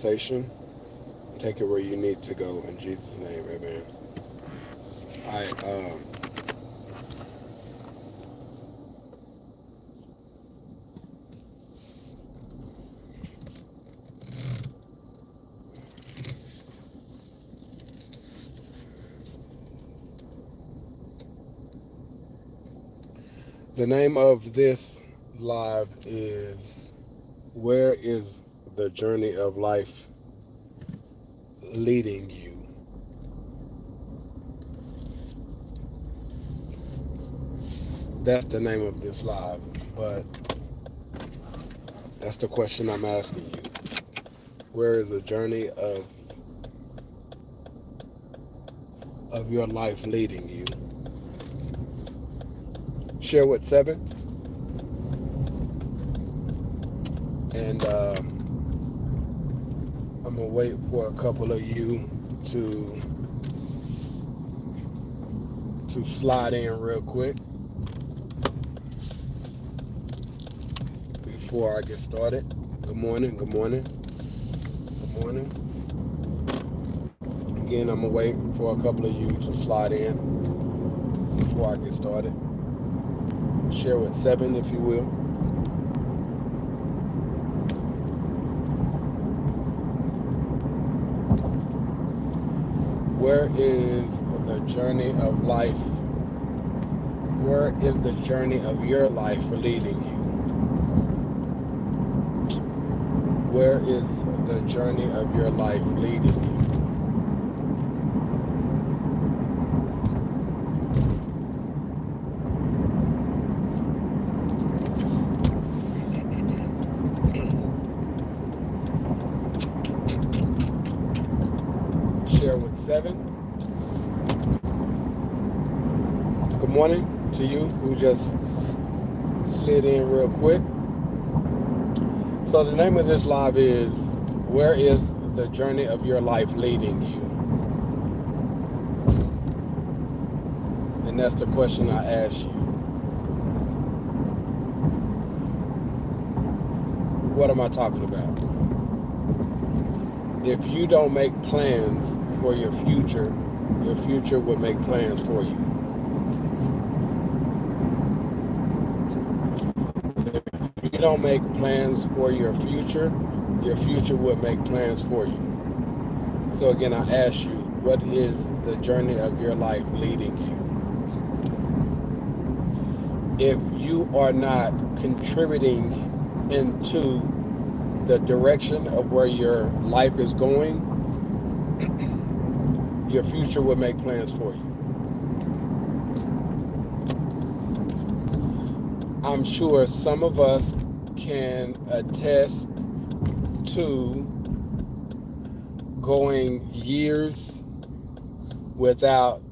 Conversation. Take it where you need to go in Jesus' name, amen. I The name of this live is Where is the Journey of Life Leading You? That's the name of this live, but that's the question I'm asking you. Where is the journey of your life leading you? Share with 7, and I'm gonna wait for a couple of you to slide in real quick before I get started. Good morning, good morning, good morning. Again, I'm gonna wait for a couple of you to slide in before I get started. Share with 7, if you will. Where is the journey of life? Where is the journey of your life leading you? Where is the journey of your life leading you? Share with 7. Good morning to you who just slid in real quick. So the name of this live is Where is the Journey of Your Life Leading You? And that's the question I ask you. What am I talking about? If you don't make plans for your future will make plans for you. If you don't make plans for your future will make plans for you. So again, I ask you, what is the journey of your life leading you? If you are not contributing into the direction of where your life is going, your future will make plans for you. I'm sure some of us can attest to going years without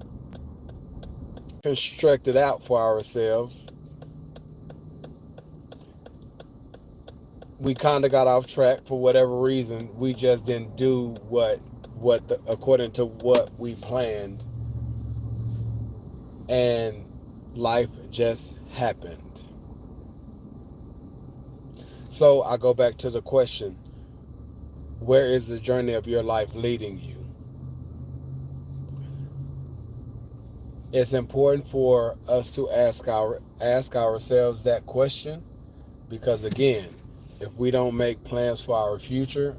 constructed out for ourselves. We kind of got off track for whatever reason. We just didn't do according to what we planned, and life just happened. So I go back to the question, where is the journey of your life leading you? It's important for us to ask ourselves that question, because again, if we don't make plans for our future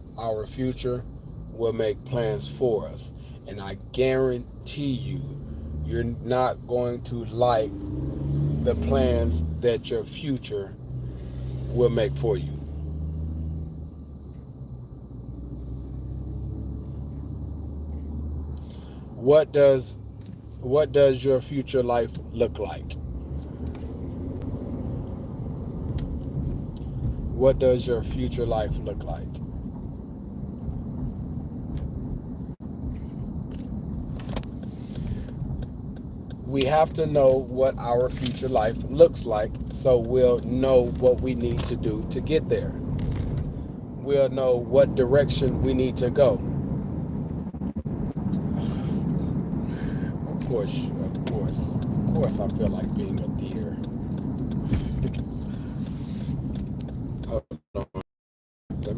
will make plans for us. And I guarantee you, you're not going to like the plans that your future will make for you. What does your future life look like? What does your future life look like? We have to know what our future life looks like, so we'll know what we need to do to get there. We'll know what direction we need to go. Of course, I feel like being a deer. Hold on. Let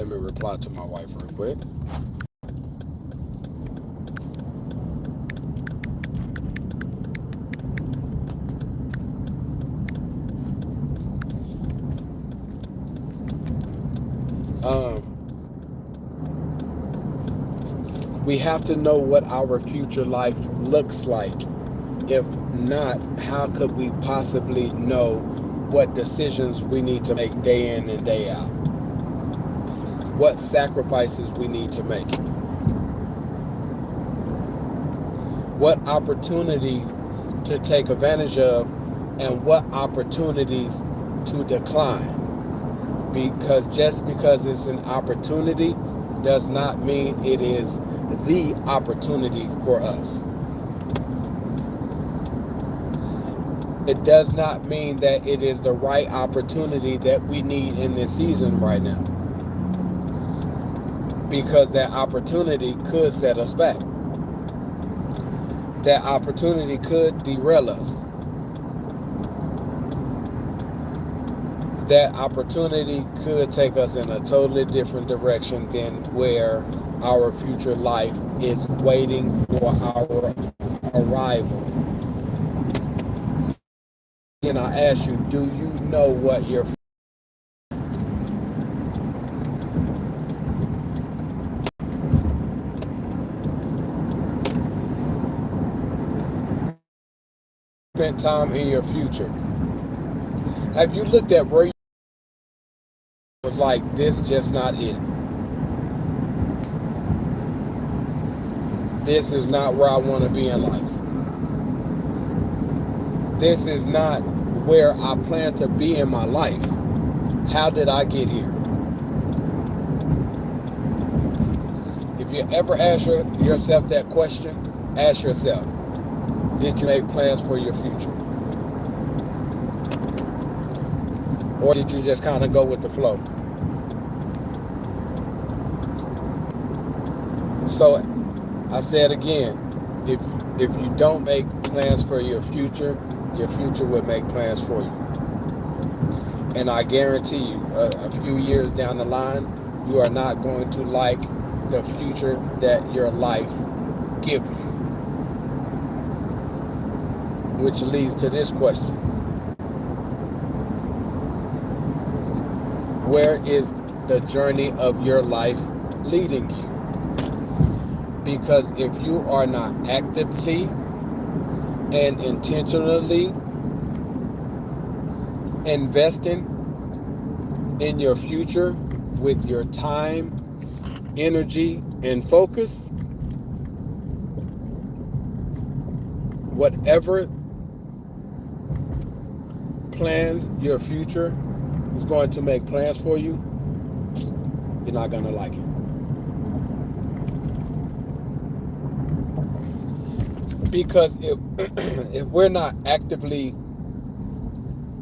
me reply to my wife real quick. We have to know what our future life looks like. If not, how could we possibly know what decisions we need to make day in and day out? What sacrifices we need to make? What opportunities to take advantage of and what opportunities to decline? Because just because it's an opportunity does not mean it is the opportunity for us. It does not mean that it is the right opportunity that we need in this season right now. Because that opportunity could set us back. That opportunity could derail us. That opportunity could take us in a totally different direction than where our future life is waiting for our arrival. And I ask you, do you know what your spent time in your future? Have you looked at where you was like, this just not it? This is not where I want to be in life. This is not where I plan to be in my life. How did I get here? If you ever ask yourself that question, ask yourself, did you make plans for your future? Or did you just kind of go with the flow? So I said again, if you don't make plans for your future will make plans for you. And I guarantee you, a few years down the line, you are not going to like the future that your life gives you. Which leads to this question. Where is the journey of your life leading you? Because if you are not actively and intentionally investing in your future with your time, energy, and focus, whatever plans your future is going to make plans for you, you're not going to like it. Because if we're not actively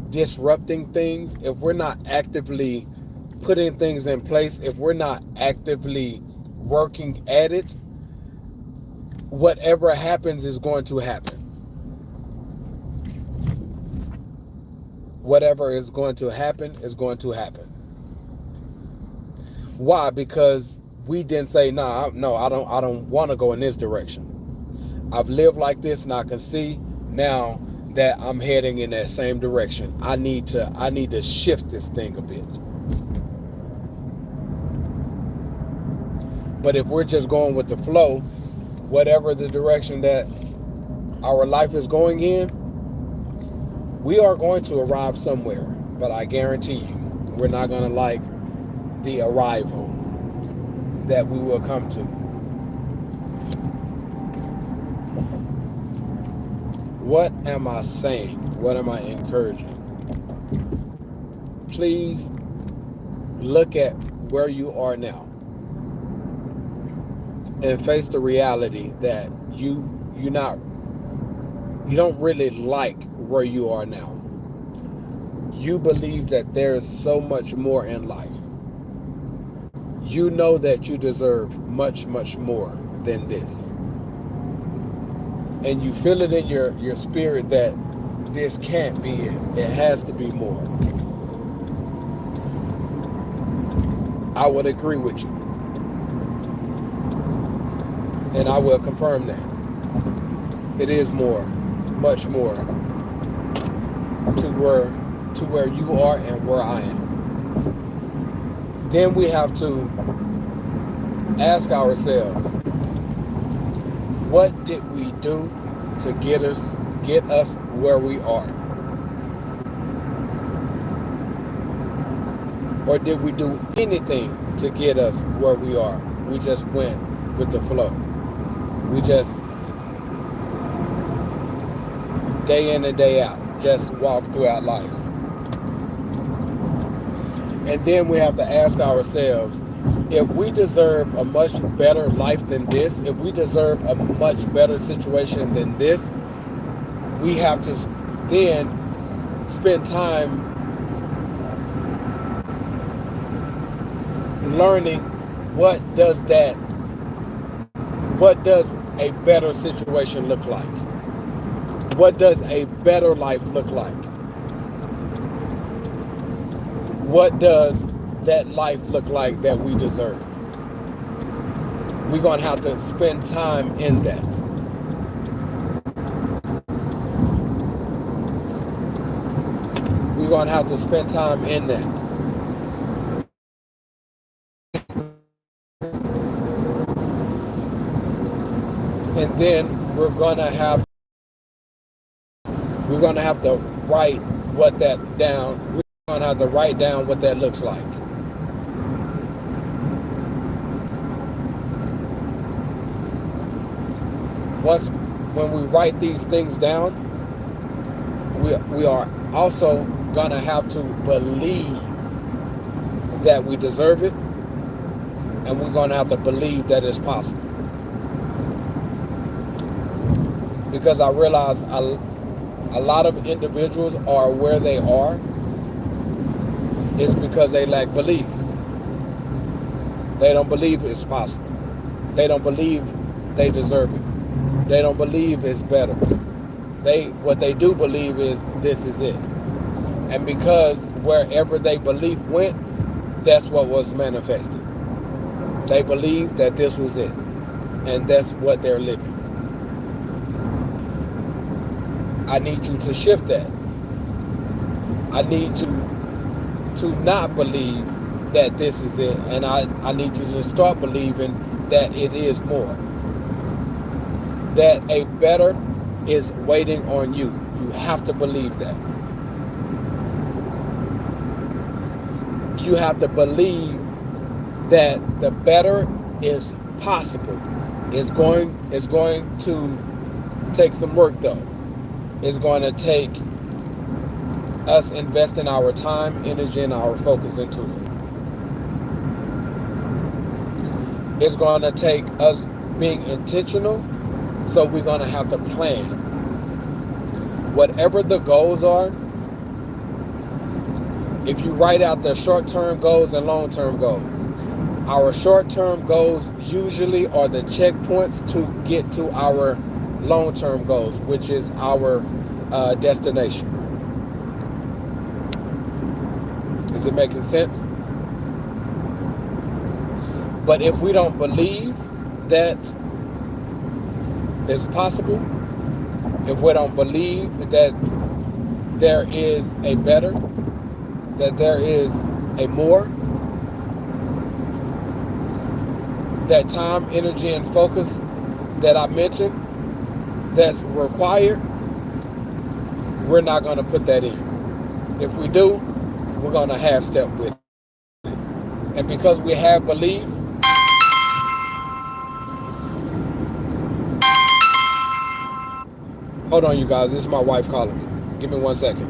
disrupting things, if we're not actively putting things in place, if we're not actively working at it, whatever happens is going to happen. Whatever is going to happen is going to happen. Why? Because we didn't say, no, I don't want to go in this direction. I've lived like this and I can see now that I'm heading in that same direction. I need to shift this thing a bit. But if we're just going with the flow, whatever the direction that our life is going in, we are going to arrive somewhere. But I guarantee you, we're not going to like the arrival that we will come to. What am I saying? What am I encouraging? Please look at where you are now and face the reality that you don't really like where you are now. You believe that there is so much more in life. You know that you deserve much, much more than this. And you feel it in your spirit that this can't be it. It has to be more. I would agree with you. And I will confirm that. It is more, much more to where you are and where I am. Then we have to ask ourselves, what did we do to get us where we are? Or did we do anything to get us where we are? We just went with the flow. We just, day in and day out, just walk throughout life. And then we have to ask ourselves, if we deserve a much better life than this, if we deserve a much better situation than this, we have to then spend time learning what does a better situation look like? What does a better life look like? What does that life look like that we deserve? We're going to have to spend time in that. We're going to have to spend time in that. And then we're going to have to write what that down. We're going to have to write down what that looks like. When we write these things down, we are also going to have to believe that we deserve it, and we're going to have to believe that it's possible. Because I realize a lot of individuals are where they are is because they lack belief. They don't believe it's possible. They don't believe they deserve it. They don't believe it's better. What they do believe is this is it. And because wherever they belief went, that's what was manifested. They believe that this was it. And that's what they're living. I need you to shift that. I need you to not believe that this is it. And I need you to start believing that it is more. That a better is waiting on you. You have to believe that. You have to believe that the better is possible. It's going to take some work though. It's going to take us investing our time, energy, and our focus into it. It's going to take us being intentional, so we're going to have to plan. Whatever the goals are, if you write out the short-term goals and long-term goals, our short-term goals usually are the checkpoints to get to our long-term goals, which is our destination. Is it making sense? But if we don't believe that it's possible, if we don't believe that there is a better, that there is a more, that time, energy, and focus that I mentioned that's required, we're not going to put that in. If we do, we're going to half step with it. And because we have belief, hold on, you guys, this is my wife calling me. Give me 1 second.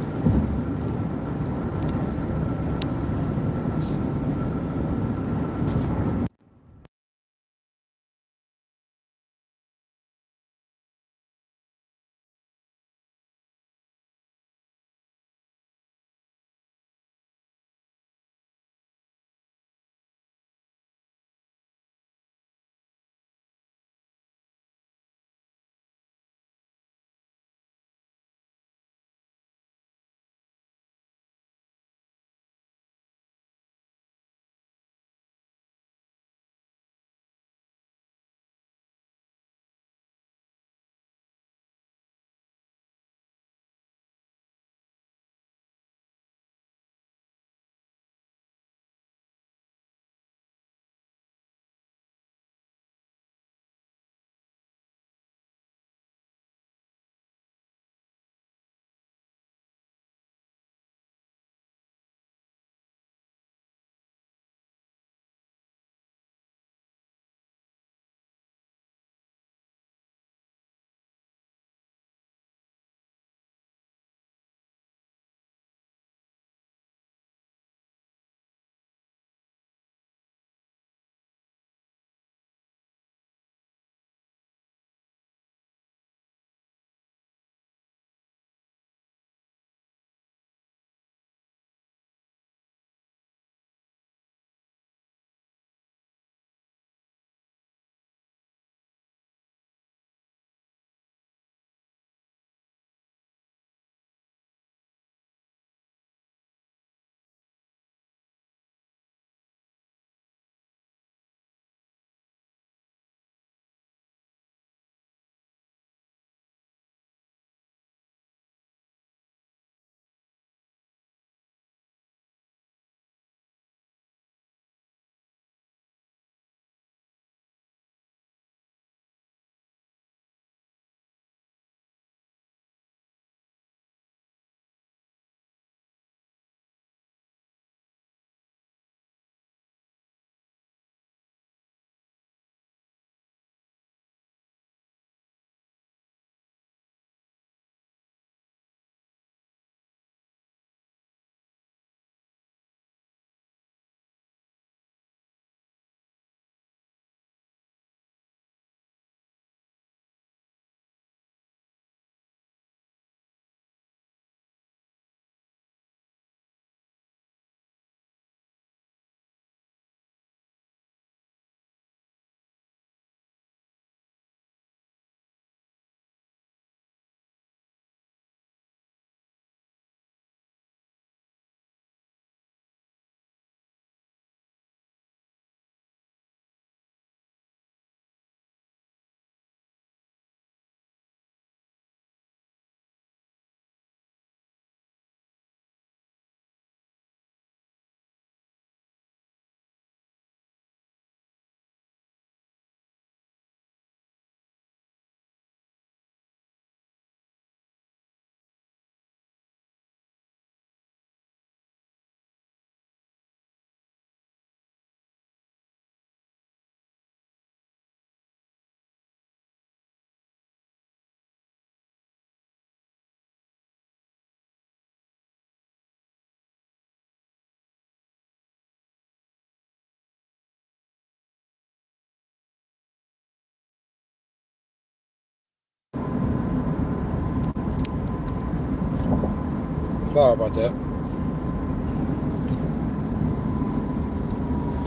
Sorry about that.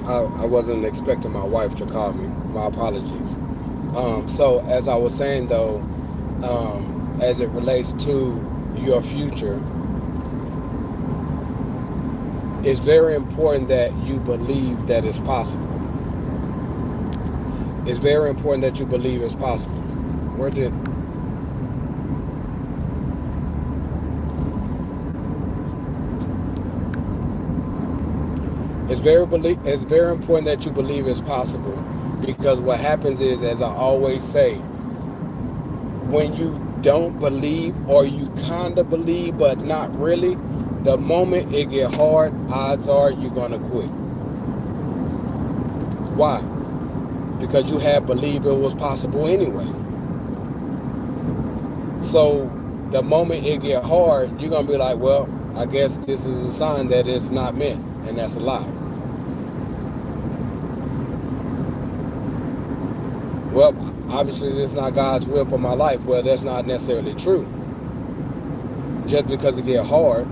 I wasn't expecting my wife to call me. My apologies. So as I was saying though, as it relates to your future, it's very important that you believe that it's possible. It's very important that you believe it's possible. Where did... It's very important that you believe it's possible, because what happens is, as I always say, when you don't believe, or you kind of believe but not really, the moment it get hard, odds are you're gonna quit. Why? Because you had believed it was possible anyway. So the moment it get hard, you're gonna be like, well, I guess this is a sign that it's not meant, and that's a lie. Well, obviously this is not God's will for my life. Well, that's not necessarily true. Just because it get hard,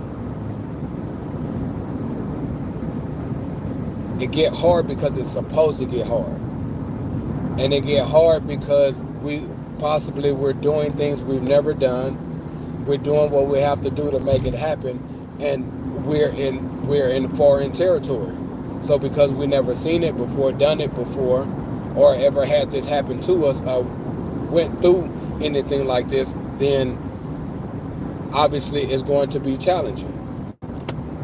it get hard because it's supposed to get hard. And it get hard because we're doing things we've never done. We're doing what we have to do to make it happen, and we're in foreign territory. So because we never seen it before, done it before, or ever had this happen to us, went through anything like this, then obviously it's going to be challenging.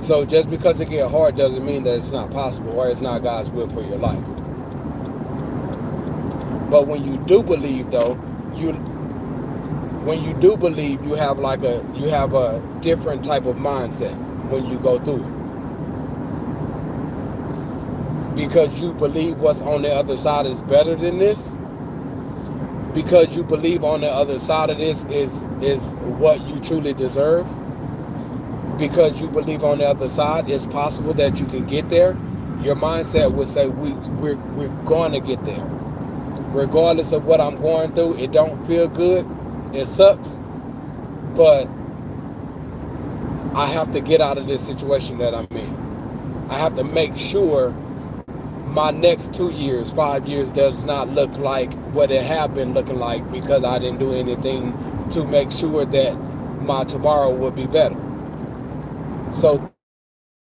So just because it get hard doesn't mean that it's not possible, or it's not God's will for your life. But when you do believe, though, when you do believe, you have a different type of mindset when you go through it. Because you believe what's on the other side is better than this. Because you believe on the other side of this is what you truly deserve. Because you believe on the other side it's possible that you can get there. Your mindset would say we're going to get there. Regardless of what I'm going through, it don't feel good. It sucks. But I have to get out of this situation that I'm in. I have to make sure my next 2 years, 5 years does not look like what it have been looking like, because I didn't do anything to make sure that my tomorrow would be better. So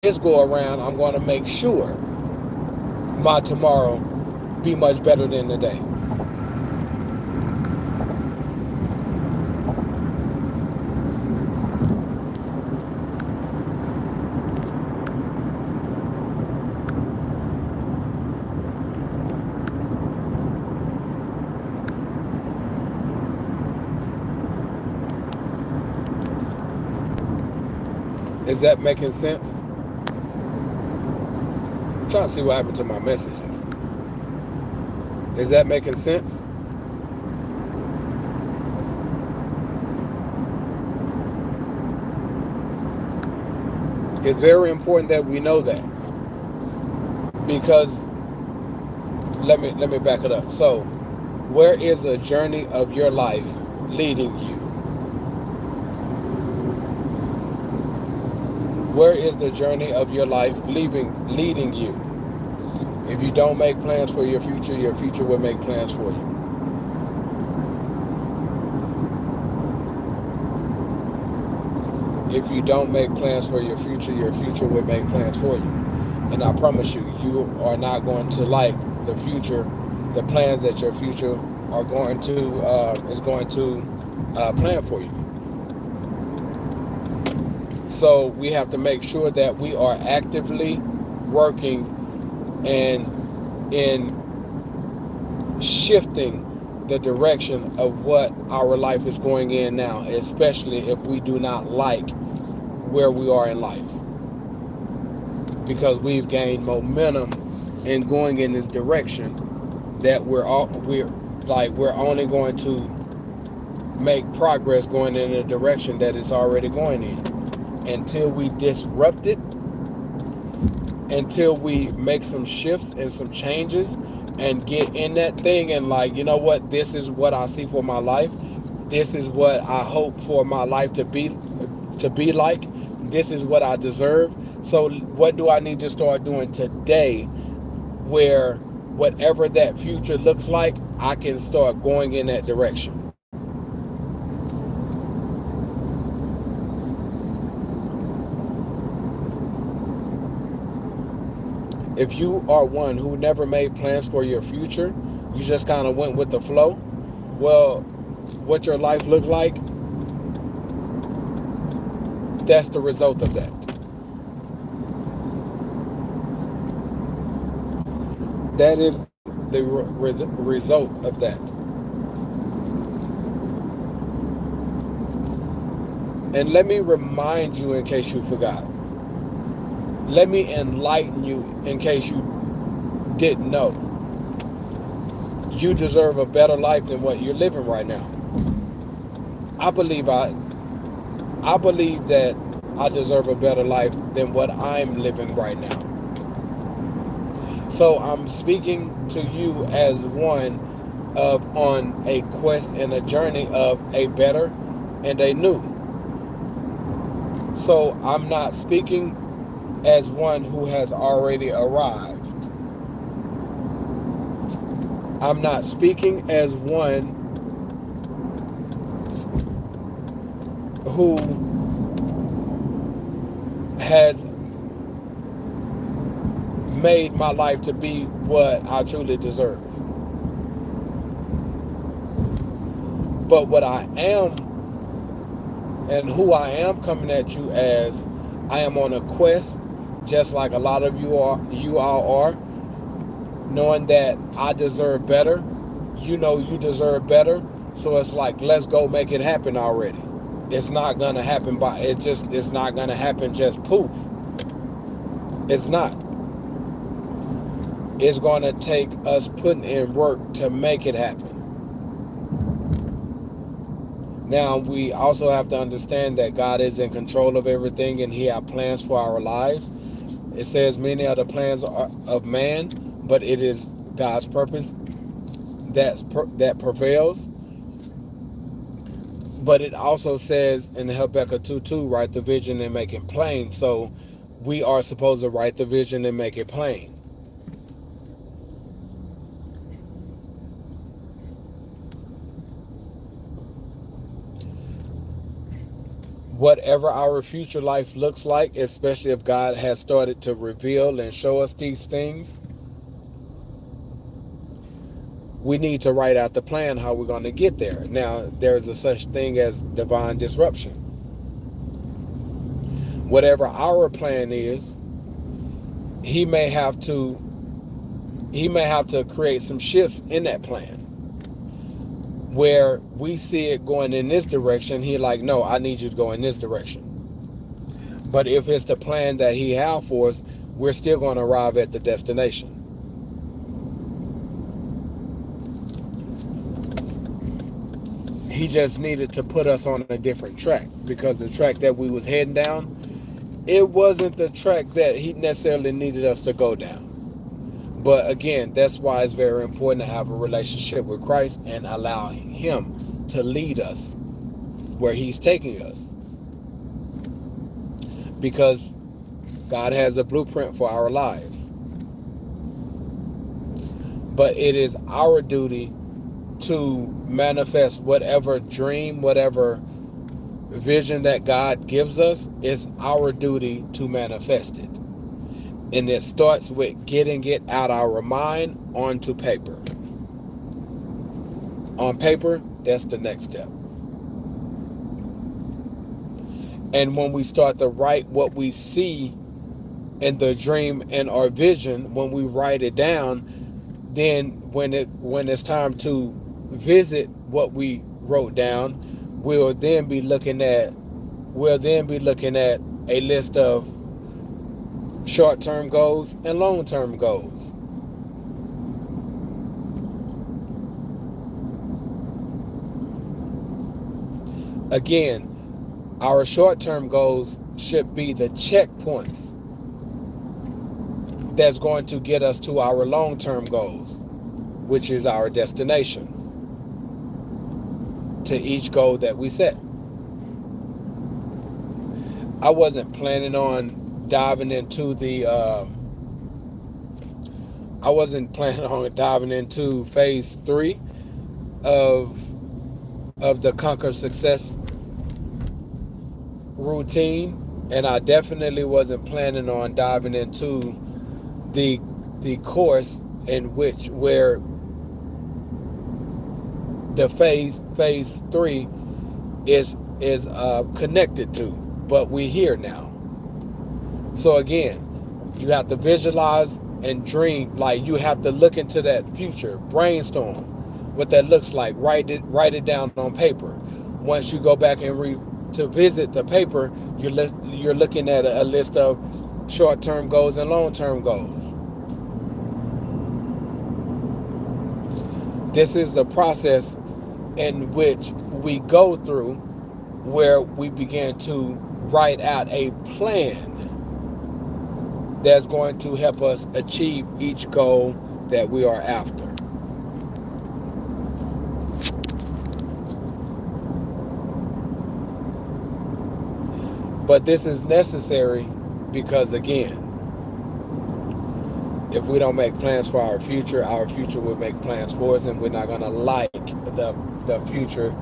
this go around, I'm going to make sure my tomorrow be much better than today. Is that making sense? I'm trying to see what happened to my messages. Is that making sense? It's very important that we know that, because let me back it up. So, where is the journey of your life leading you? Where is the journey of your life leading you? If you don't make plans for your future will make plans for you. If you don't make plans for your future will make plans for you. And I promise you, you are not going to like the plans that your future are going to is going to plan for you. So we have to make sure that we are actively working and in shifting the direction of what our life is going in now, especially if we do not like where we are in life, because we've gained momentum in going in this direction that we're only going to make progress going in a direction that it's already going in. Until we disrupt it, until we make some shifts and some changes and get in that thing and you know what, this is what I see for my life. This is what I hope for my life to be like. this is what I deserve. So what do I need to start doing today where whatever that future looks like, I can start going in that direction? If you are one who never made plans for your future, you just kind of went with the flow, well, what your life looked like, that's the result of that. That is the result of that. And let me remind you in case you forgot. Let me enlighten you in case you didn't know. You deserve a better life than what you're living right now. I believe that I deserve a better life than what I'm living right now. So I'm speaking to you as one on a quest and a journey of a better and a new. So I'm not speaking as one who has already arrived. I'm not speaking as one who has made my life to be what I truly deserve. But what I am and who I am coming at you as, I am on a quest, just like a lot of you all are, knowing that I deserve better. You know you deserve better. So it's like, let's go make it happen already. It's not gonna happen it's not gonna happen just poof. It's not. It's gonna take us putting in work to make it happen. Now, we also have to understand that God is in control of everything and He has plans for our lives. It says many are the plans of man, but it is God's purpose that prevails. But it also says in Habakkuk 2:2, write the vision and make it plain. So we are supposed to write the vision and make it plain. Whatever our future life looks like, especially if God has started to reveal and show us these things, we need to write out the plan how we're going to get there. Now, there's a such thing as divine disruption. Whatever our plan is, he may have to create some shifts in that plan. Where we see it going in this direction, He like, no, I need you to go in this direction. But if it's the plan that He has for us, we're still going to arrive at the destination. He just needed to put us on a different track, because the track that we was heading down, it wasn't the track that He necessarily needed us to go down. But again, that's why it's very important to have a relationship with Christ and allow Him to lead us where He's taking us. Because God has a blueprint for our lives. But it is our duty to manifest whatever dream, whatever vision that God gives us. It's our duty to manifest it. And it starts with getting it out our mind onto paper. On paper, that's the next step. And when we start to write what we see in the dream and our vision, when we write it down, then when it's time to visit what we wrote down, we'll then be looking at a list of short-term goals and long-term goals. Again, our short-term goals should be the checkpoints that's going to get us to our long-term goals, which is our destinations to each goal that we set. I wasn't planning on diving into phase 3 of the Conquer Success routine, and I definitely wasn't planning on diving into the course in which where the phase 3 is connected to, but we're here now. So again, you have to visualize and dream. Like, you have to look into that future, brainstorm what that looks like, write it down on paper. Once you go back and to visit the paper, you're looking at a list of short-term goals and long-term goals. This is the process in which we go through, where we begin to write out a plan that's going to help us achieve each goal that we are after. But this is necessary because, again, if we don't make plans for our future will make plans for us, and we're not going to like the future,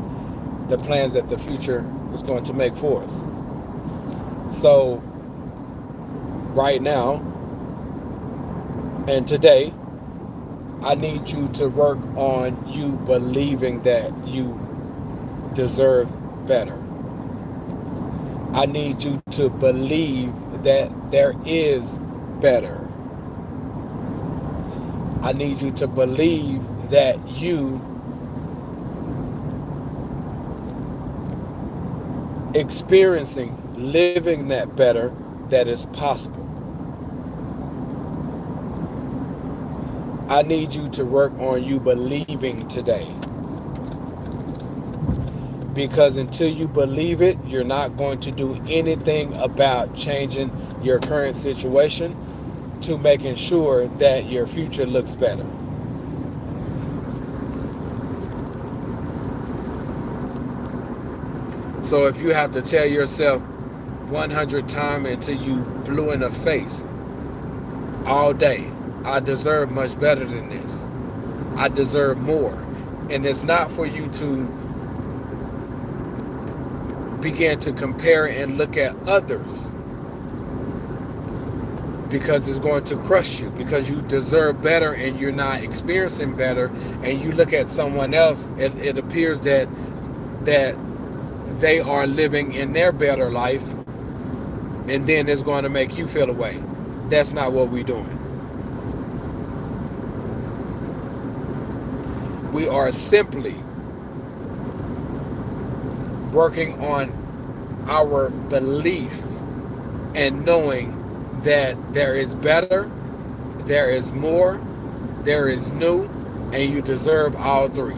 the plans that the future is going to make for us. So right now and today, I need you to work on you believing that you deserve better. I need you to believe that there is better. I need you to believe that you experiencing, living that better, that is possible. I need you to work on you believing today. Because until you believe it, you're not going to do anything about changing your current situation to making sure that your future looks better. So if you have to tell yourself 100 times until you blue in the face all day, I deserve much better than this. I deserve more. And it's not for you to begin to compare and look at others, because it's going to crush you, because you deserve better and you're not experiencing better, and you look at someone else, it appears that they are living in their better life, and then it's going to make you feel away. That's not what we're doing. We are simply working on our belief and knowing that there is better, there is more, there is new, and you deserve all three.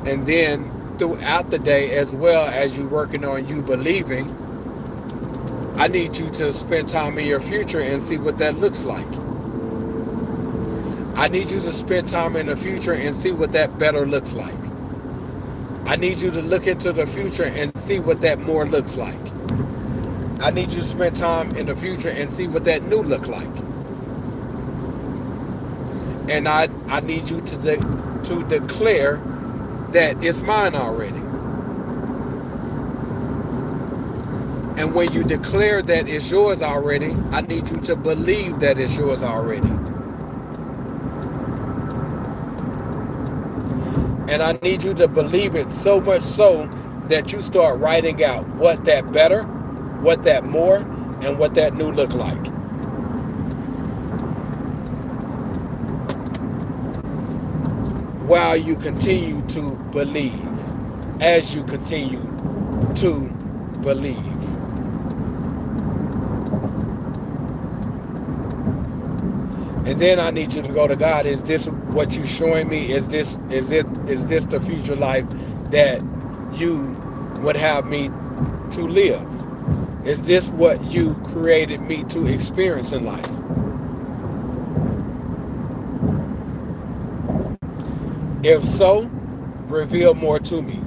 And then throughout the day, as well as you working on you believing, I need you to spend time in your future and see what that looks like. I need you to spend time in the future and see what that better looks like. I need you to look into the future and see what that more looks like. I need you to spend time in the future and see what that new look like. And I need you to declare that it's mine already. And when you declare that it's yours already, I need you to believe that it's yours already. And I need you to believe it so much so that you start writing out what that better, what that more, and what that new look like. While you continue to believe, as you continue to believe. And then I need you to go to God. Is this what you're showing me? Is this the future life that you would have me to live? Is this what you created me to experience in life? If so, reveal more to me.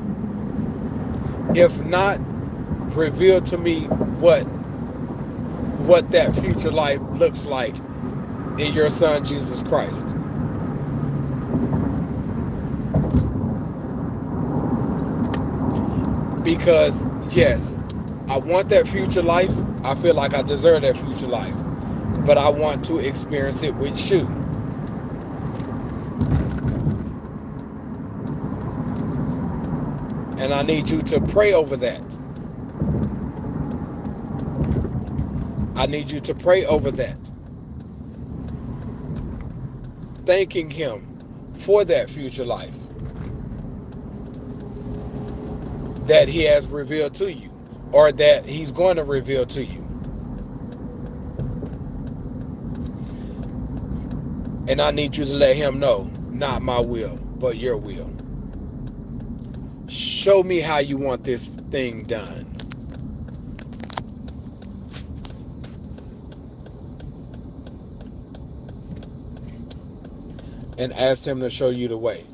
If not, reveal to me what that future life looks like in your son Jesus Christ. Because yes, I want that future life. I feel like I deserve that future life. But I want to experience it with you. And I need you to pray over that. I need you to pray over that. Thanking him for that future life that he has revealed to you, or that he's going to reveal to you. And I need you to let him know, not my will, but your will. Show me how you want this thing done. And ask him to show you the way.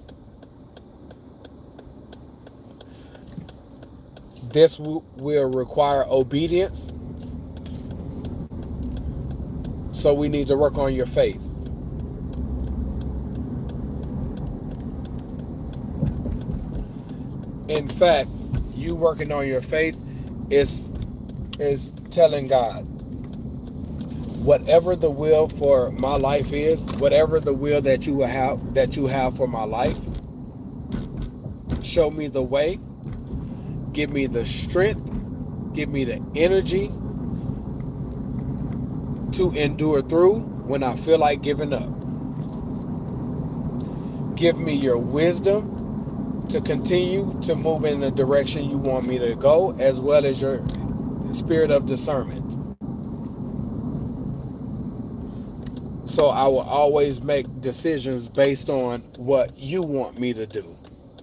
This will require obedience. So we need to work on your faith. In fact, you working on your faith is telling God, whatever the will for my life is, whatever the will that you have for my life, show me the way, give me the strength, give me the energy to endure through when I feel like giving up. Give me your wisdom to continue to move in the direction you want me to go, as well as your spirit of discernment. So I will always make decisions based on what you want me to do,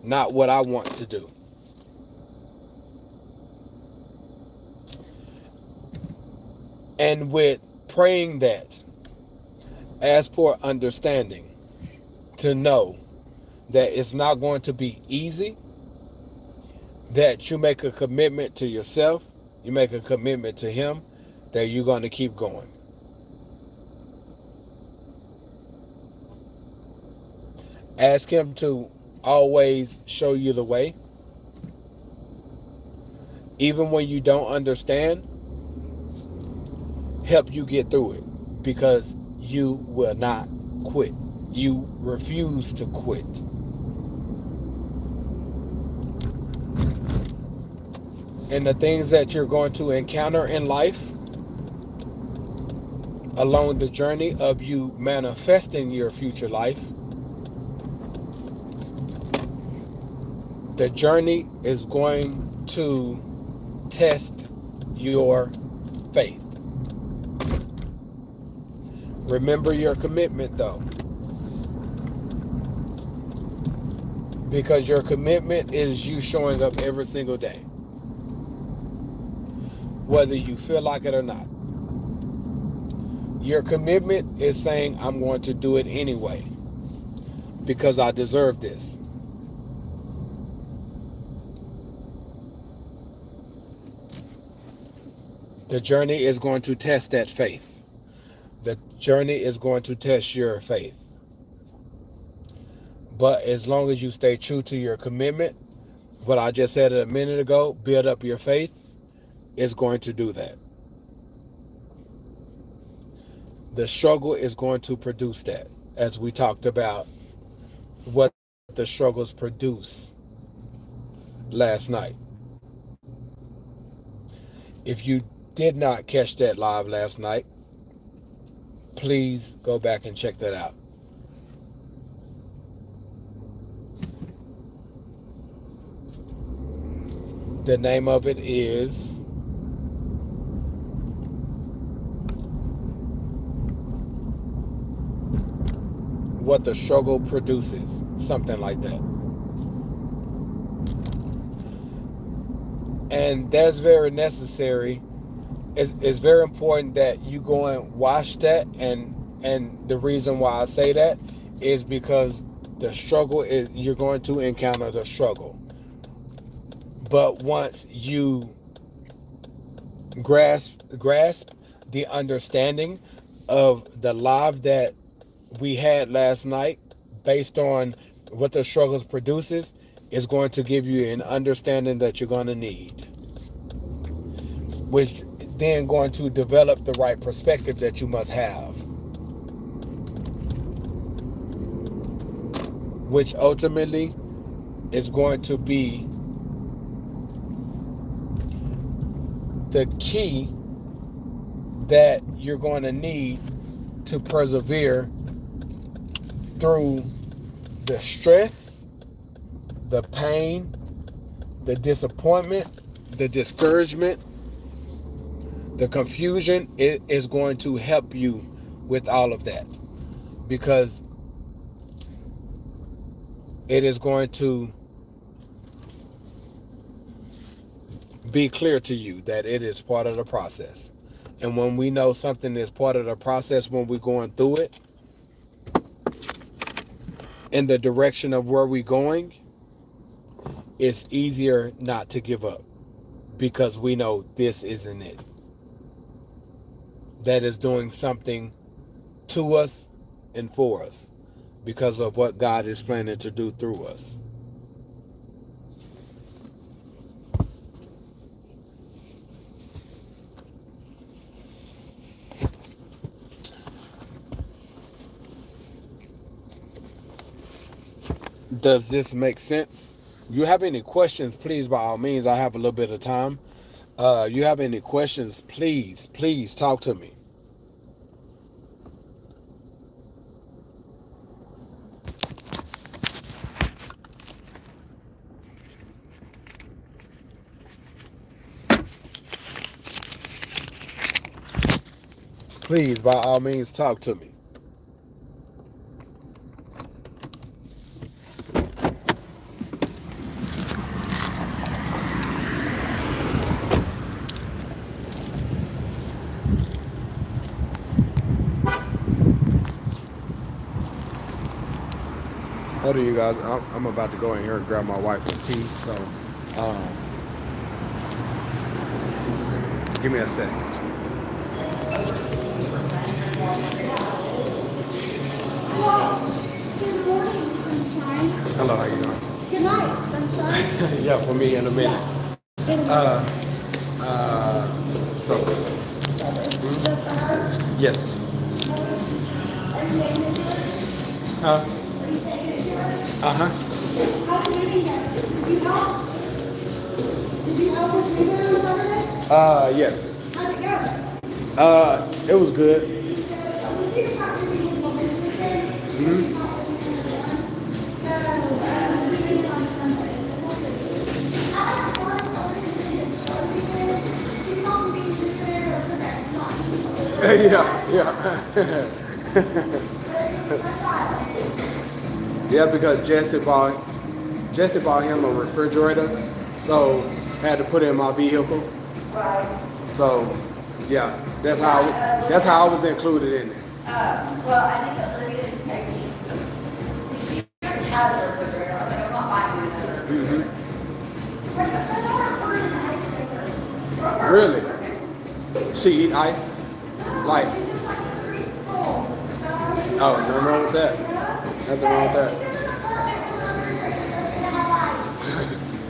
not what I want to do. And with praying that, ask for understanding to know that it's not going to be easy, that you make a commitment to yourself, you make a commitment to him, that you're going to keep going. Ask him to always show you the way. Even when you don't understand, help you get through it, because you will not quit. You refuse to quit. And the things that you're going to encounter in life along the journey of you manifesting your future life, the journey is going to test your faith. Remember your commitment though, because your commitment is you showing up every single day, whether you feel like it or not. Your commitment is saying, I'm going to do it anyway because I deserve this. The journey is going to test that faith. The journey is going to test your faith. But as long as you stay true to your commitment, what I just said a minute ago, build up your faith, is going to do that. The struggle is going to produce that, as we talked about what the struggles produce last night. If you did not catch that live last night, please go back and check that out. The name of it is What the Struggle Produces, something like that. And that's very necessary. It's very important that you go and watch that, and the reason why I say that is because The struggle is, you're going to encounter the struggle. But once you grasp the understanding of the live that we had last night, based on what the struggles produces, is going to give you an understanding that you're going to need, which then going to develop the right perspective that you must have, which ultimately is going to be the key that you're going to need to persevere through the stress, the pain, the disappointment, the discouragement, the confusion. It is going to help you with all of that, because it is going to be clear to you that it is part of the process. And when we know something is part of the process, when we're going through it, in the direction of where we're going, it's easier not to give up, because we know this isn't it. That is doing something to us and for us because of what God is planning to do through us. Does this make sense? You have any questions, please, by all means, I have a little bit of time. You have any questions, please talk to me. Please, by all means, talk to me. Hold on, you guys. I'm about to go in here and grab my wife some tea. So, give me a sec. Good morning, sunshine. Hello, how you doing? Good night, sunshine. Yeah, for me in a minute. Stokers. Just for her? Yes. Are you taking it to her? Huh? Are you taking it to her? Uh-huh. How's the meeting going? Did you help? Did you help with the meeting on Saturday? Yes. How'd it go? It was good. We need to start doing it on this weekend. Mm-hmm. So, we meet on Sunday. So we'll see. I have one person who is slow weekend. She's not going to be there for the next month. Yeah. Yeah, because Jesse bought him a refrigerator, so had to put it in my vehicle. Right. So, yeah, that's how I was included in it. Well, I think that Olivia is taking, she already has a refrigerator. I was like, I'm not buying you another refrigerator. Like, but not her an ice maker. Really? She eat ice? Like? She just likes to eat school. So, Oh, nothing wrong with that. Nothing wrong with that. She's in an apartment with a refrigerator that's going to have ice.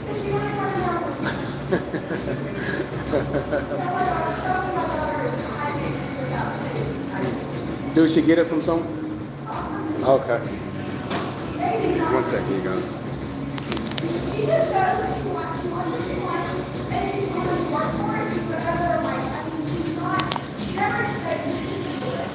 Because she wants to run around with Do she get it from some? Okay. One second, you guys. She just does what she wants. She wants what she wants. And she's going to work for it. Do whatever, like, I mean, she's not, she never expects me to do it.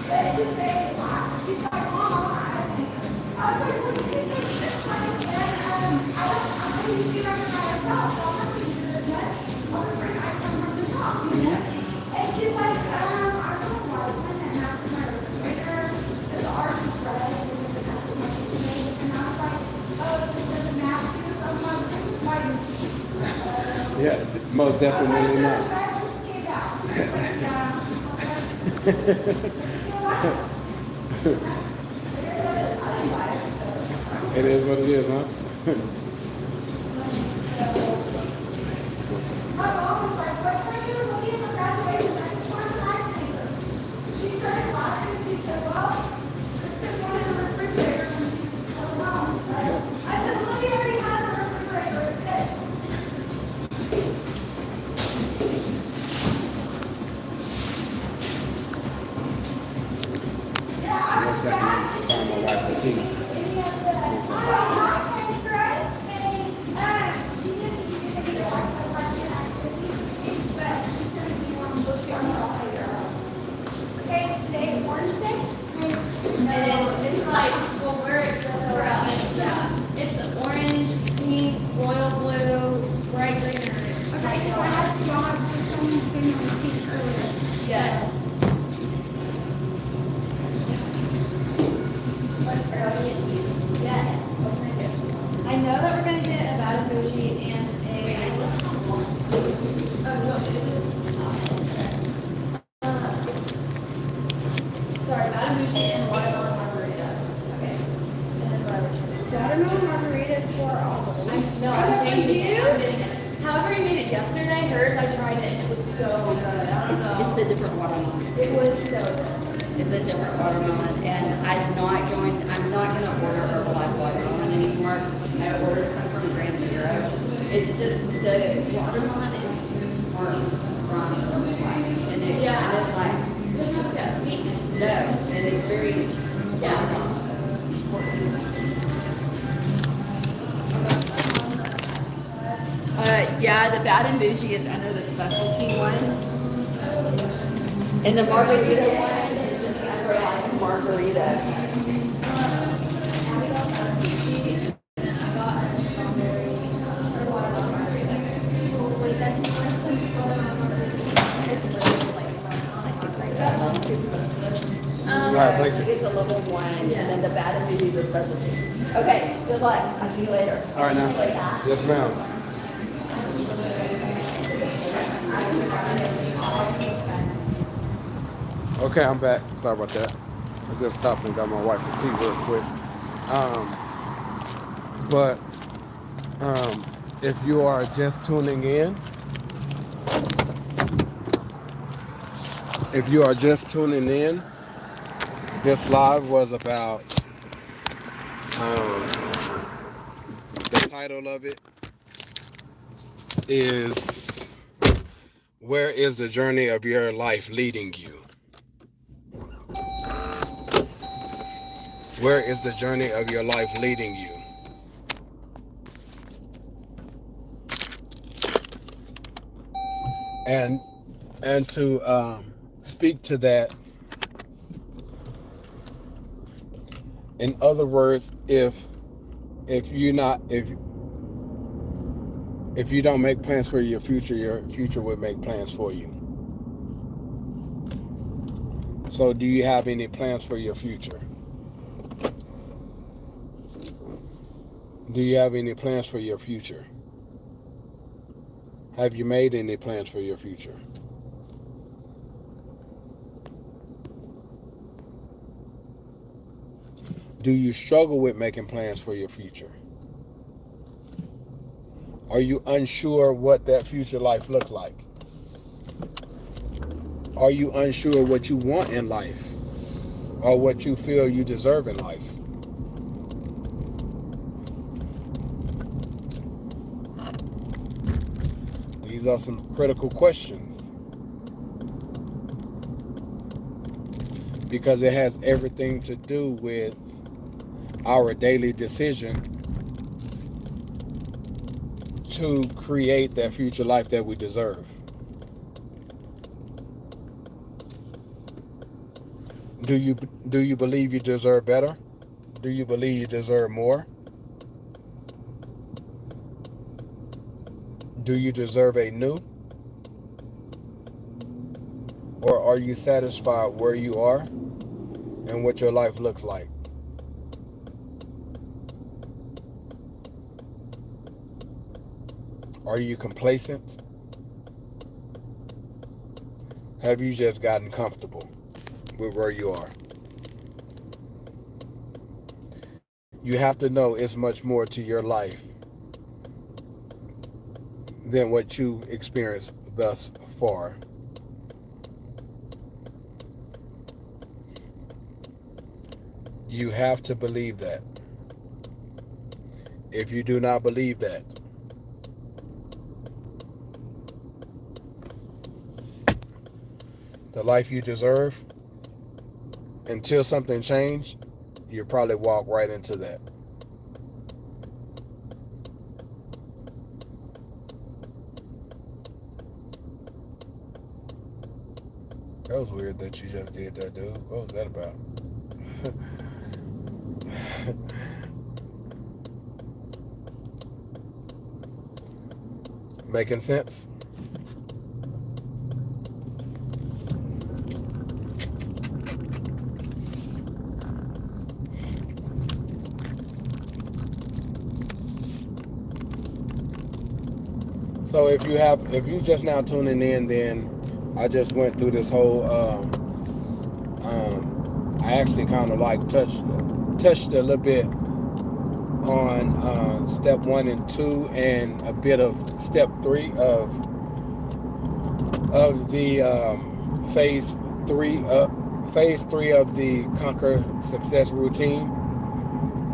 But it's just very flat. She's like, Mom, I want ice cream. I was like, well, you can just this one. And I'm going to do everything by myself. So I'm not going to do this much. I'll just bring ice cream from the shop, you know? And she's like, I don't like when that happens. My refrigerator, the ours is red. And I was like, oh, so does it match you? So I'm like, it's white. Yeah, most definitely not. It is what it is, huh? My mom was like, what can I do to Lydia for graduation? I said, where's the ice maker? She started laughing. She said, well, this could go in the refrigerator when she was coming home. So I said, well, Lydia already has a refrigerator. It fits. Yeah, I was sad. Find my wife for tea. Any of the, hi, Penny Grace. She didn't get any watch the question activities this week, but she's going to be on Bushy on the later. Okay, is today Wednesday? It's like, well, we're yeah. It's orange, pink, royal blue, bright green, and red. Okay, because I had John put something on the pink earlier. Yes. Yes. I know that we're gonna get a Bad Bougie and a. Oh, no, it is. Sorry, Bad Bougie and watermelon margarita. Okay. And then whatever. Watermelon margarita is for all of them. No, I'm changing it. I'm getting it. However, you made it yesterday. Hers, I tried it and it was so good. I don't know. It's a different watermelon. It was so good. It's a different watermelon, and I'm not gonna order Herbalife watermelon anymore. I ordered some from Grand Zero. It's just the watermelon is too tart from Herbalife, and it kind of like There's not that sweetness. no, and it's very Yeah. 14. Yeah, the Bad and Bougie is under the specialty one, and the margarita one is just under like margarita. Right, thank you. It's a level one, and then the Bad and Bougie is a specialty. Okay, good luck. I'll see you later. All right now. Yes, ma'am. Okay, I'm back. Sorry about that. I just stopped and got my wife a tea real quick. But if you are just tuning in, this live was about the title of it is "Where is the journey of your life leading you?" Where is the journey of your life leading you? And to speak to that, in other words, if you don't make plans for your future will make plans for you. So do you have any plans for your future? Do you have any plans for your future? Have you made any plans for your future? Do you struggle with making plans for your future? Are you unsure what that future life looks like? Are you unsure what you want in life or what you feel you deserve in life? These are some critical questions because it has everything to do with our daily decision to create that future life that we deserve. Do you believe you deserve better? Do you believe you deserve more? Do you deserve a new? Or are you satisfied where you are and what your life looks like? Are you complacent? Have you just gotten comfortable with where you are? You have to know it's much more to your life than what you experienced thus far. You have to believe that. If you do not believe that, the life you deserve, until something changed, you probably walk right into that. That was weird that you just did that, dude. What was that about? Making sense? So if you just now tuning in, then I just went through this whole I actually kind of like touched a little bit on step 1 and 2 and a bit of step 3 of the phase 3 of the Conquer Success routine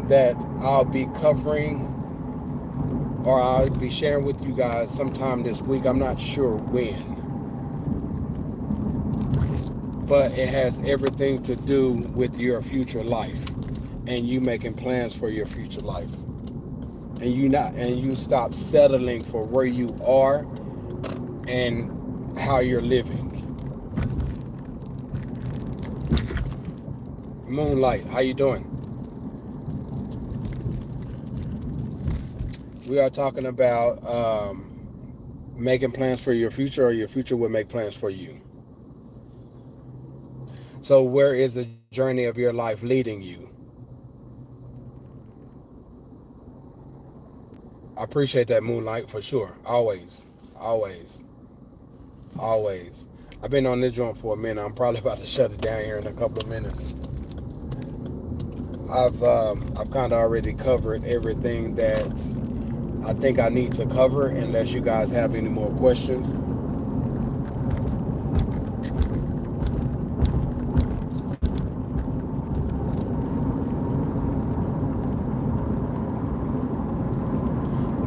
that I'll be covering, or I'll be sharing with you guys sometime this week. I'm not sure when, but it has everything to do with your future life and you making plans for your future life, and you stop settling for where you are and how you're living. Moonlight, how you doing? We are talking about making plans for your future, or your future will make plans for you. So where is the journey of your life leading you? I appreciate that, Moonlight, for sure. Always. I've been on this joint for a minute. I'm probably about to shut it down here in a couple of minutes. I've kind of already covered everything that I think I need to cover, unless you guys have any more questions.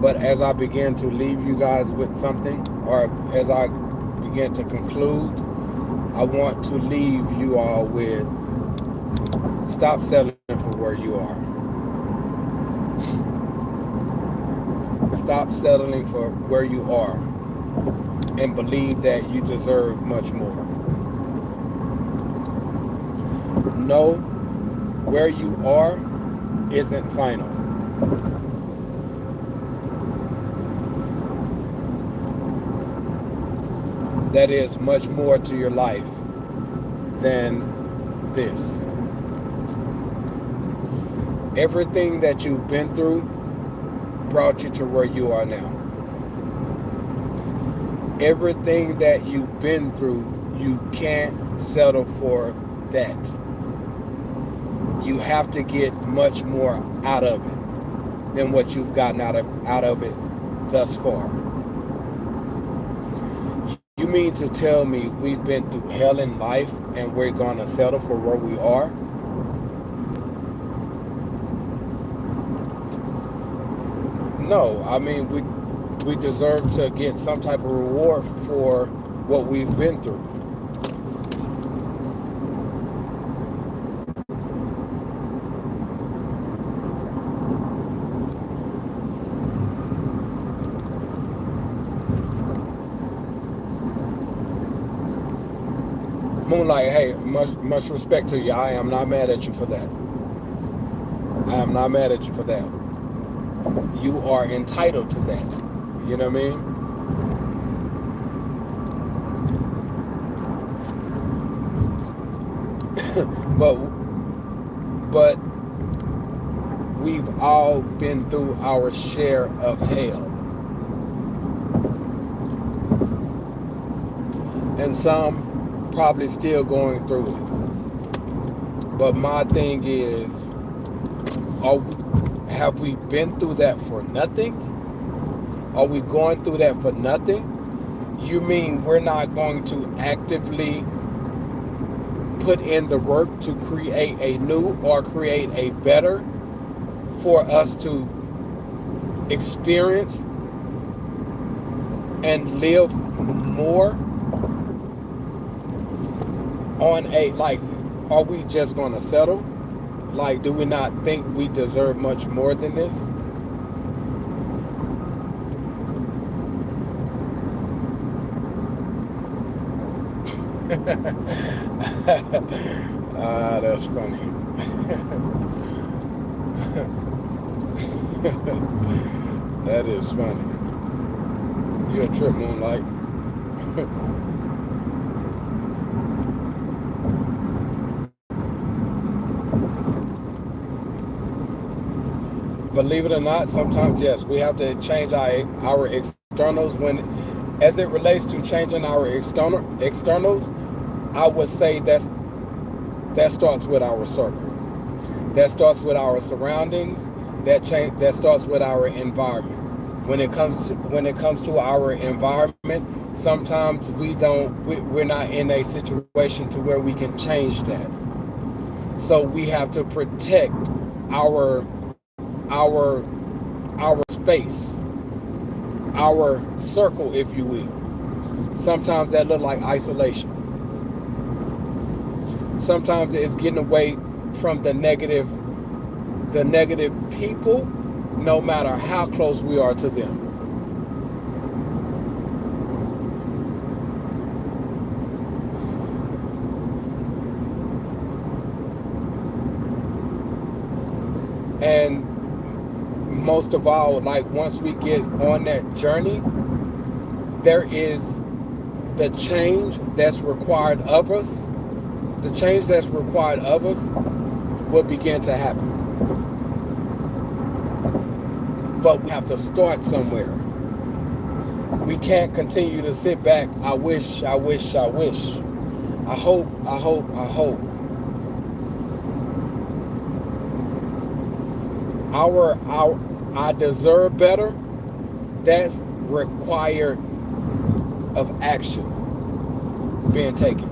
But as I begin to leave you guys with something, or as I begin to conclude, I want to leave you all with, stop settling for where you are. Stop settling for where you are and believe that you deserve much more. Know where you are isn't final. That is much more to your life than this. Everything that you've been through brought you to where you are now. Everything that you've been through, you can't settle for that. You have to get much more out of it than what you've gotten out of it thus far. You mean to tell me we've been through hell in life and we're gonna settle for where we are? No, I mean we deserve to get some type of reward for what we've been through. Moonlight, hey, much respect to you. I am not mad at you for that. I am not mad at you for that. You are entitled to that. You know what I mean? but we've all been through our share of hell. And some probably still going through it. But my thing is, have we been through that for nothing? Are we going through that for nothing? You mean we're not going to actively put in the work to create a new or create a better for us to experience and live more on a, like, are we just going to settle? Like, do we not think we deserve much more than this? Ah, that's funny. That is funny. You a trip, Moonlight. Believe it or not, sometimes, yes, we have to change our externals. When, as it relates to changing our externals, I would say that starts with our circle. That starts with our surroundings. That starts with our environments. When it comes to our environment, sometimes we're not in a situation to where we can change that. So we have to protect our space, our circle, if you will. Sometimes that looks like isolation. Sometimes it's getting away from the negative people, no matter how close we are to them. And most of all, like, once we get on that journey, there is the change that's required of us. The change that's required of us will begin to happen. But we have to start somewhere. We can't continue to sit back. I wish. I hope. I deserve better. That's required of action being taken.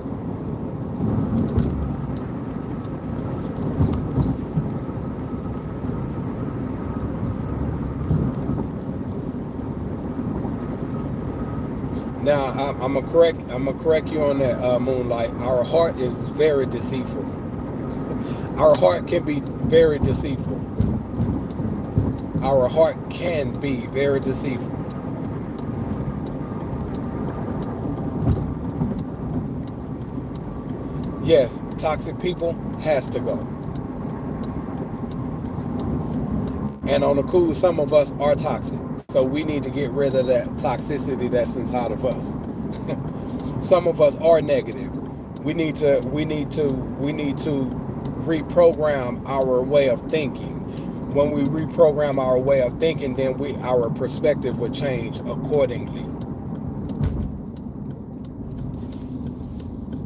Now, I'm gonna correct you on that, Moonlight. Our heart is very deceitful. Our heart can be very deceitful. Our heart can be very deceitful. Yes, toxic people has to go. And on the cool, some of us are toxic. So we need to get rid of that toxicity that's inside of us. Some of us are negative. We need to reprogram our way of thinking. When we reprogram our way of thinking, then our perspective will change accordingly.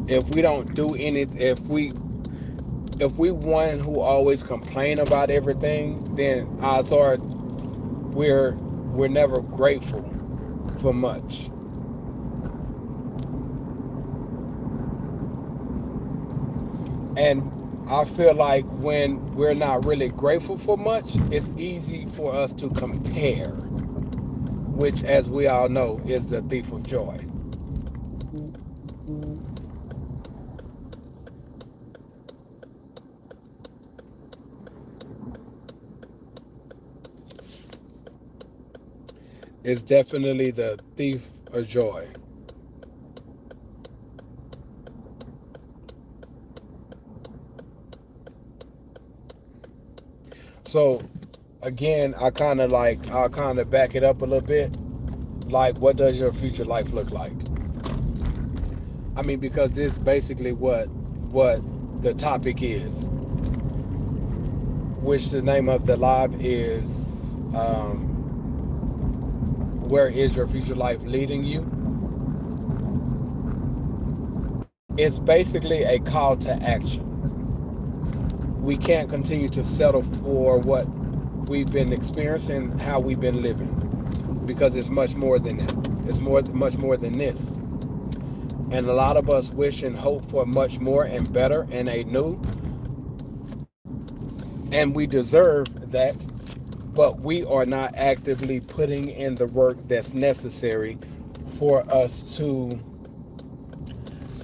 If we don't do any, if we one who always complain about everything, then odds are we're never grateful for much. And I feel like when we're not really grateful for much, it's easy for us to compare, which, as we all know, is the thief of joy. It's definitely the thief of joy. So again, I'll kind of back it up a little bit. Like, what does your future life look like? I mean, because this is basically what the topic is, which the name of the live is, where is your future life leading you? It's basically a call to action. We can't continue to settle for what we've been experiencing, how we've been living, because it's much more than that. It's much more than this. And a lot of us wish and hope for much more and better and a new, and we deserve that, but we are not actively putting in the work that's necessary for us to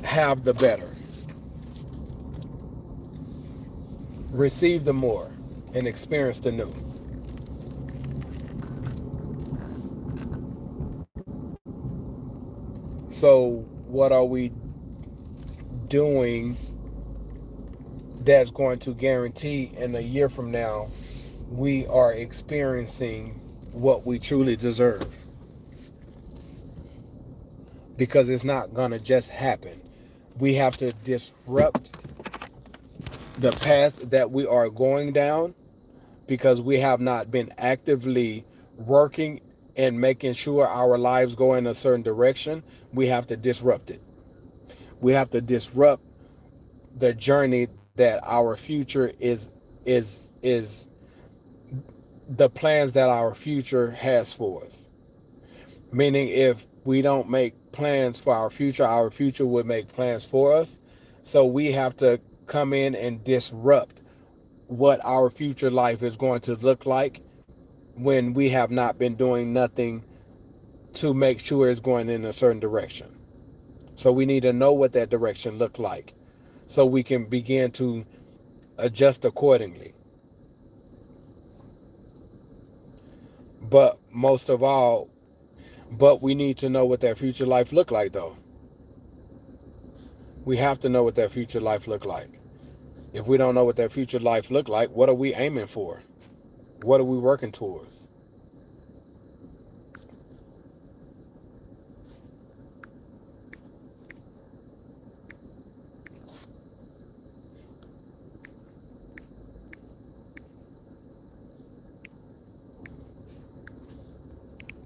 have the better, receive the more, and experience the new. So what are we doing that's going to guarantee in a year from now we are experiencing what we truly deserve? Because it's not going to just happen. We have to disrupt the path that we are going down, because we have not been actively working and making sure our lives go in a certain direction. We have to disrupt it. We have to disrupt the journey that our future is the plans that our future has for us. Meaning, if we don't make plans for our future would make plans for us. So we have to come in and disrupt what our future life is going to look like when we have not been doing nothing to make sure it's going in a certain direction. So we need to know what that direction looked like so we can begin to adjust accordingly. But most of all, we need to know what that future life look like, though. We have to know what that future life look like. If we don't know what that future life look like, what are we aiming for? What are we working towards?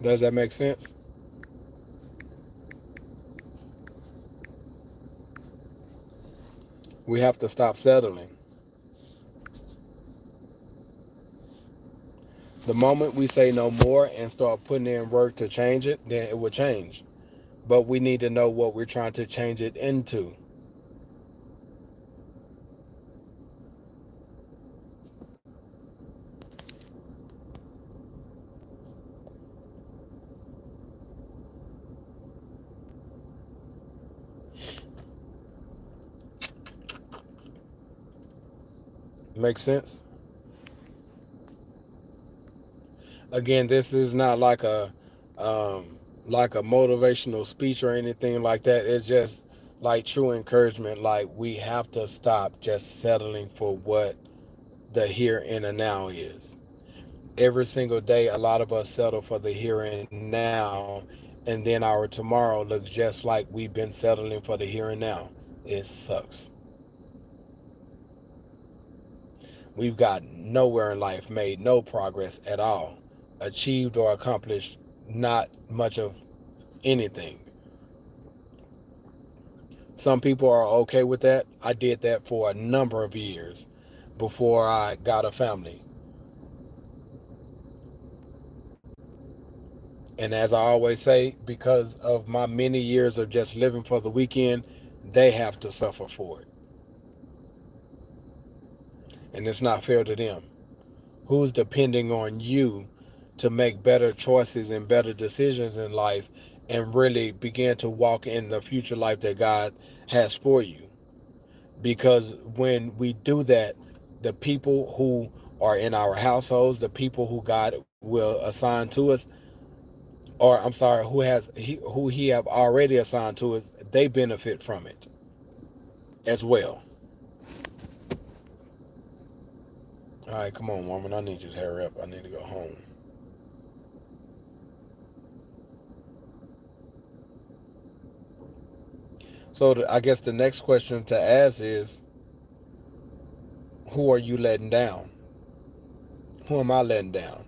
Does that make sense? We have to stop settling. The moment we say no more and start putting in work to change it, then it will change. But we need to know what we're trying to change it into. Make sense? Again, this is not like a motivational speech or anything like that. It's just like true encouragement. Like, we have to stop just settling for what the here and the now is. Every single day, a lot of us settle for the here and now, and then our tomorrow looks just like we've been settling for the here and now. It sucks. We've got nowhere in life, made no progress at all, achieved or accomplished not much of anything. Some people are okay with that. I did that for a number of years before I got a family. And as I always say, because of my many years of just living for the weekend, they have to suffer for it. And it's not fair to them. Who's depending on you to make better choices and better decisions in life and really begin to walk in the future life that God has for you? Because when we do that, the people who are in our households, the people who God will assign to us, or I'm sorry, who he have already assigned to us, they benefit from it as well. All right, come on, woman. I need you to hurry up. I need to go home. So I guess the next question to ask is, who are you letting down? Who am I letting down?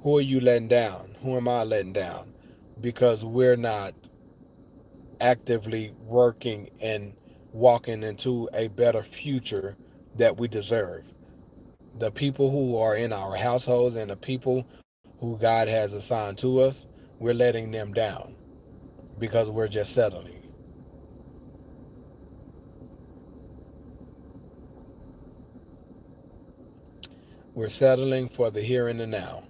Who are you letting down? Who am I letting down? Because we're not actively working and walking into a better future that we deserve. The people who are in our households and the people who God has assigned to us, we're letting them down because we're just settling. We're settling for the here and the now.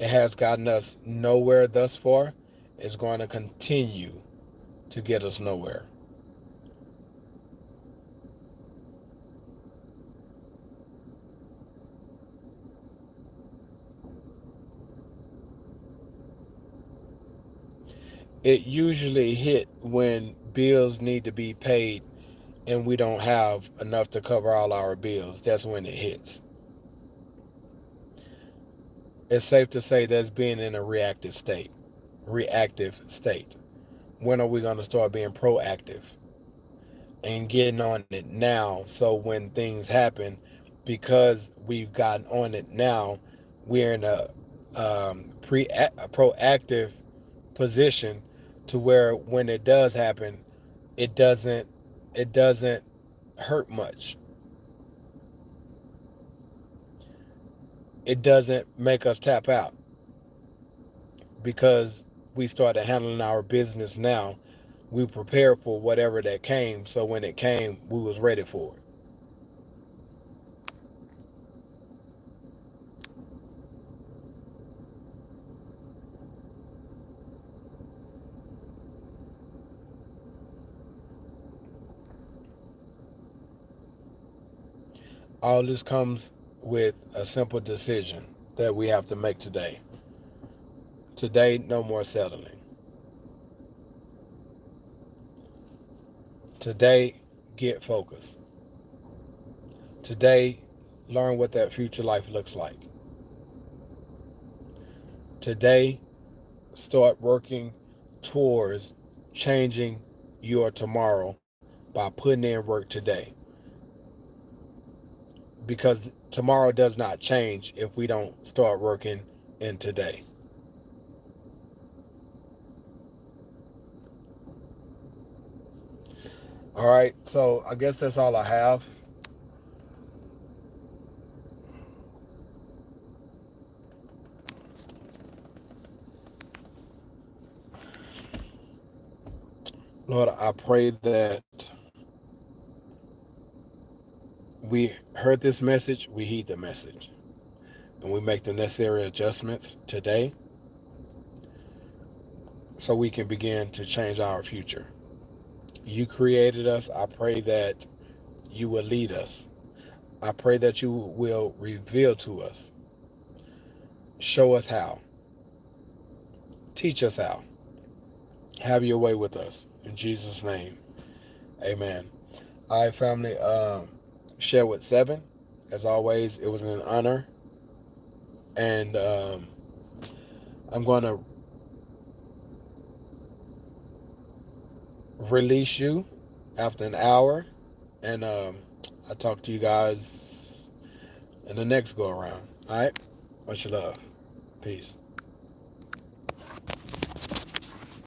It has gotten us nowhere thus far. It's going to continue to get us nowhere. It usually hit when bills need to be paid and we don't have enough to cover all our bills. That's when it hits. It's safe to say that's being in a reactive state. When are we going to start being proactive and getting on it now? So when things happen, because we've gotten on it now, we're in a proactive position to where when it does happen, it doesn't hurt much. It doesn't make us tap out because we started handling our business now. We prepared for whatever that came, so when it came, we was ready for it. All this comes with a simple decision that we have to make today. Today, no more settling. Today, get focused. Today, learn what that future life looks like. Today, start working towards changing your tomorrow by putting in work today. Because tomorrow does not change if we don't start working in today. All right, so I guess that's all I have. Lord, I pray that we heard this message, we heed the message, and we make the necessary adjustments today so we can begin to change our future. You created us. I pray that you will lead us. I pray that you will reveal to us. Show us how. Teach us how. Have your way with us. In Jesus' name, amen. All right, family. Share with 7. As always, it was an honor. And I'm going to release you after an hour. And I'll talk to you guys in the next go around. All right? Much love. Peace.